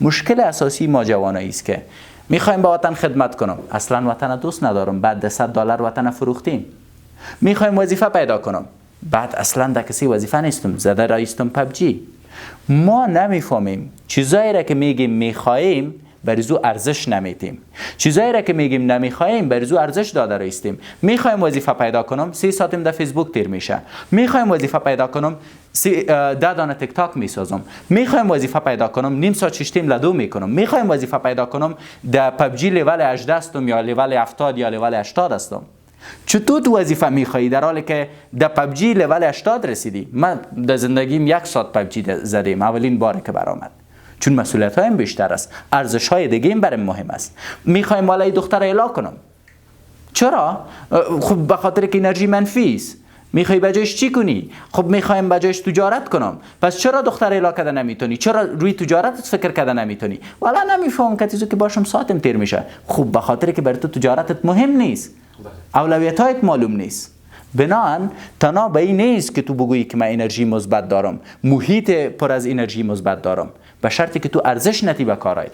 مشکل اساسی ما جوانایی است که میخوایم به وطن خدمت کنم، اصلا وطن دوست ندارم، بعد $100 وطن فروختیم. میخوایم وظیفه پیدا کنم، بعد اصلا در کسی وظیفه نیستم، زده رایستم پبجی. ما نمیفهمیم چیزایی را که میگیم میخوایم بریزو ارزش نمیتیم، چیزایی را که میگیم نمیخوایم بریزو ارزش داده رایستیم. میخوایم وظیفه پیدا کنم 3 ساعتم در فیسبوک تیر میشه. میخوایم وظیفه پیدا کنم 10 دانه تیک تاک میسازم. میخوایم وظیفه پیدا کنم نیم ساعت 6 تیم لدو میکنم. میخوایم وظیفه پیدا کنم در پبجی لیول 18 استم یا لیول 70 یا لیول 80 استم. چطور تو وظیفه میخوایی در حالی که در پبجی لیول 80 رسیدی؟ من در زندگیم 1 ساعت پبجی زدیم اولین باره که برآمد، چون مسئولیت هایم بیشتر است، ارزش های دیگه این برام مهم است. میخوایم والای دختر اعلا کنم. چرا؟ خب به خاطر که انرژی منفی است. میخوای بجایش چی کنی؟ خب میخوایم بجایش تجارت کنم. پس چرا دختر اعلا کده نمیتونی؟ چرا روی تجارت فکر کده نمیتونی؟ والا نمیفهم که چیزی که باشم ساعتم تیر میشه. خب به خاطر که برای تو تجارتت مهم نیست، اولویت‌هایت معلوم نیست. بنابراین تنها به این نیست که تو بگویی که من انرژی مثبت دارم، محیط پر از انرژی مثبت دارم، به شرطی که تو ارزش نتی به کارایت.